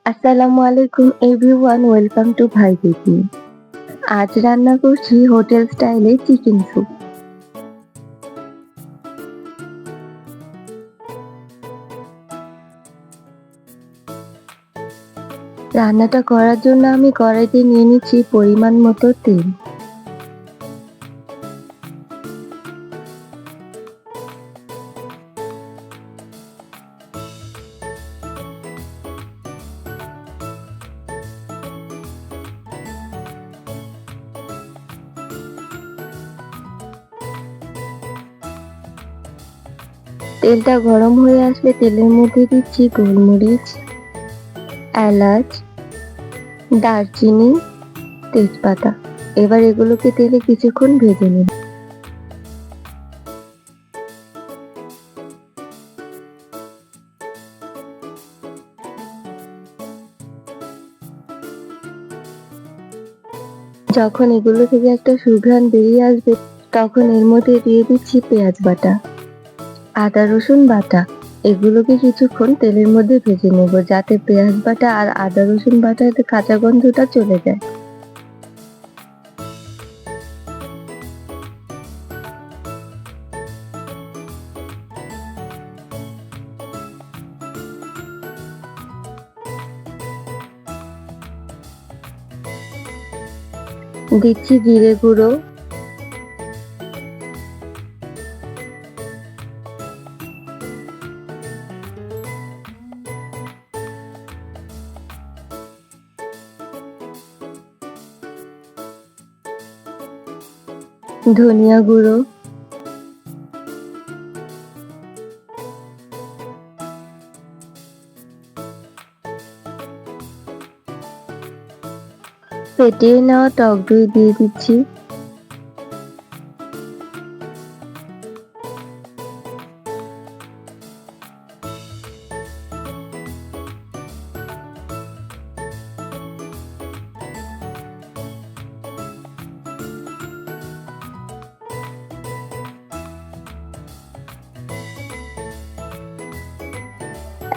আসসালামু আলাইকুম everyone, welcome to ভাই কুকিং। আজ রান্না করছি হোটেল স্টাইলে চিকেন স্যুপ। রান্নাটা করার জন্য আমি কড়াইতে নিয়ে নিচ্ছি পরিমাণ মতো তেল। তেলটা গরম হয়ে আসলে তেলের মধ্যে দিচ্ছি গোলমরিচ, এলাচ, দারচিনি, তেজপাতা। এবার এগুলোকে তেলে কিছুক্ষণ ভেজে নিন। যখন এগুলো থেকে একটা সুঘ্রাণ বেরিয়ে আসবে, তখন এর মধ্যে দিয়ে দিচ্ছি পেঁয়াজ বাটা, আদা রসুন বাটা। এগুলোকে কিছুক্ষণ তেলের মধ্যে ভেজে নেব, যাতে পেঁয়াজ বাটা আর আদা রসুন বাটার কাঁচা গন্ধটা চলে যায়। দিচ্ছি জিরে গুঁড়ো, ধনিয়া গুঁড়ো, ফেটিয়ে নেওয়া টক দই দিয়ে দিচ্ছি।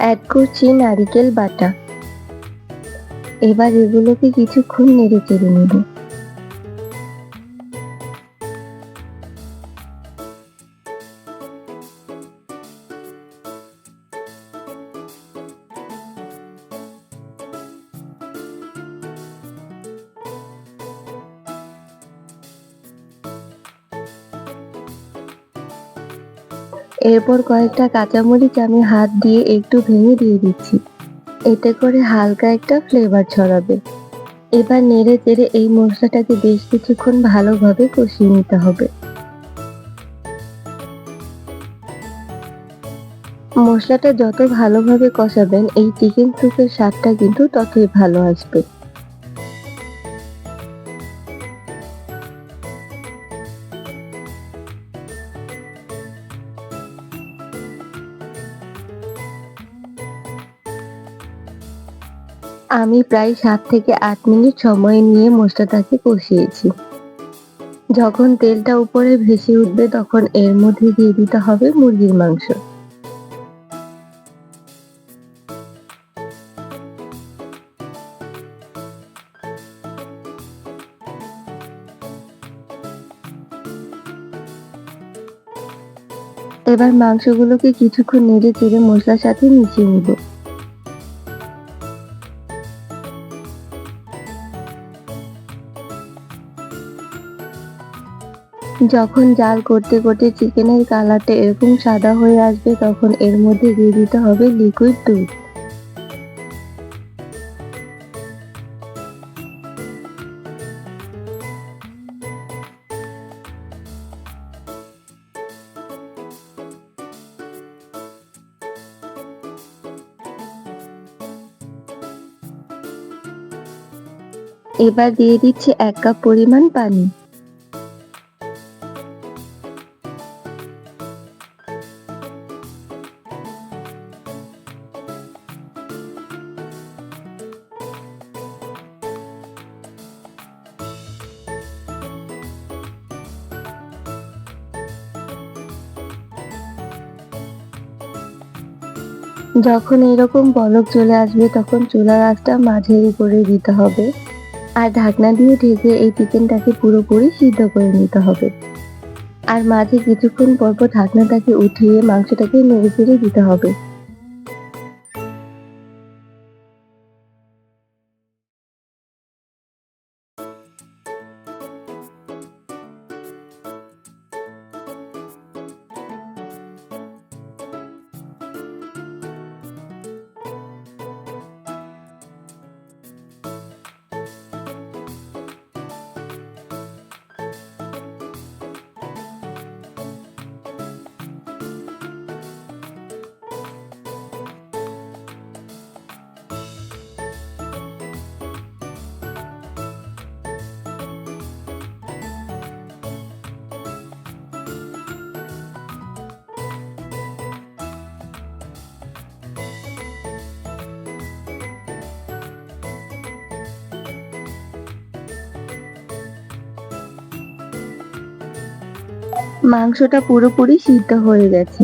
অ্যাড করছি নারিকেল বাটা। এবার এগুলোকে কিছুক্ষণ নেড়ে চেড়ে নেব। এরপর কয়েকটা কাঁচামরিচ আমি হাত দিয়ে একটু ভেঙে দিয়ে দিচ্ছি। এতে করে হালকা একটা ফ্লেভার ছড়াবে। এবার নেড়ে চেড়ে এই মশলাটাকে বেশ কিছুক্ষণ ভালোভাবে কষিয়ে নিতে হবে। মশলাটা যত ভালোভাবে কষাবেন, এই চিকেন স্যুপের স্বাদটা কিন্তু ততই ভালো আসবে। আমি প্রায় ৭ থেকে ৮ মিনিট সময় নিয়ে মশলাটাকে কষিয়েছি। যখন তেলটা উপরে ভেসে উঠবে, তখন এর মধ্যে দিয়ে দিতে হবে মুরগির মাংস। এবার মাংসগুলোকে কিছুক্ষণ নেড়ে চেড়ে মশলার সাথে মিশিয়ে নিব। যখন জাল করতে করতে চিকেনের কালারটা এরকম সাদা হয়ে আসবে, তখন এর মধ্যে দিয়ে দিতে হবে লিকুইড দুধ। এবার দিয়ে দিচ্ছি ১ কাপ পরিমাণ পানি। যখন এরকম বলক চলে আসবে তখন চুলার আঁচটা মাঝারি করে দিতে হবে আর ঢাকনা দিয়ে ঢেকে এই চিকেনটাকে পুরোপুরি সিদ্ধ করে নিতে হবে। আর মাঝে কিছুক্ষণ পর পর ঢাকনাটাকে উঠিয়ে মাংসটাকে নেড়েচেড়ে দিতে হবে। মাংসটা পুরোপুরি সিদ্ধ হয়ে গেছে।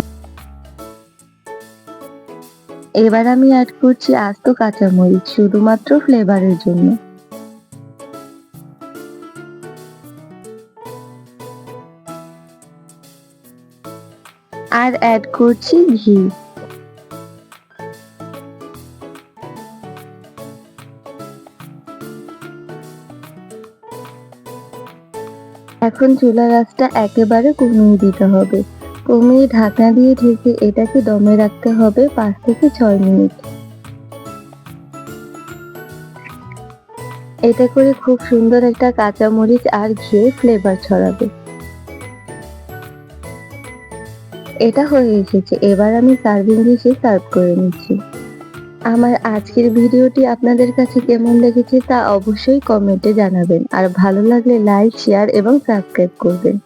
এবার আমি অ্যাড করছি আস্ত কাঁচামরিচ শুধুমাত্র ফ্লেভারের জন্য। আর অ্যাড করছি ঘি। এখন চুলার আঁচটা একেবারে কমিয়ে দিতে হবে। কমিয়ে ঢাকনা দিয়ে ঢেকে এটাকে দমে রাখতে হবে 5 থেকে 6 মিনিট। এতে করে খুব সুন্দর একটা কাঁচামরিচ আর ঘিয়ের ফ্লেভার ছড়াবে। এটা হয়ে এসেছে, এবার আমি সার্ভিং ডিশে সার্ভ করে নিচ্ছি। আমার আজকের ভিডিওটি আপনাদের কাছে কেমন লেগেছে তা অবশ্যই কমেন্টে জানাবেন আর ভালো লাগলে লাইক, শেয়ার এবং সাবস্ক্রাইব করবেন।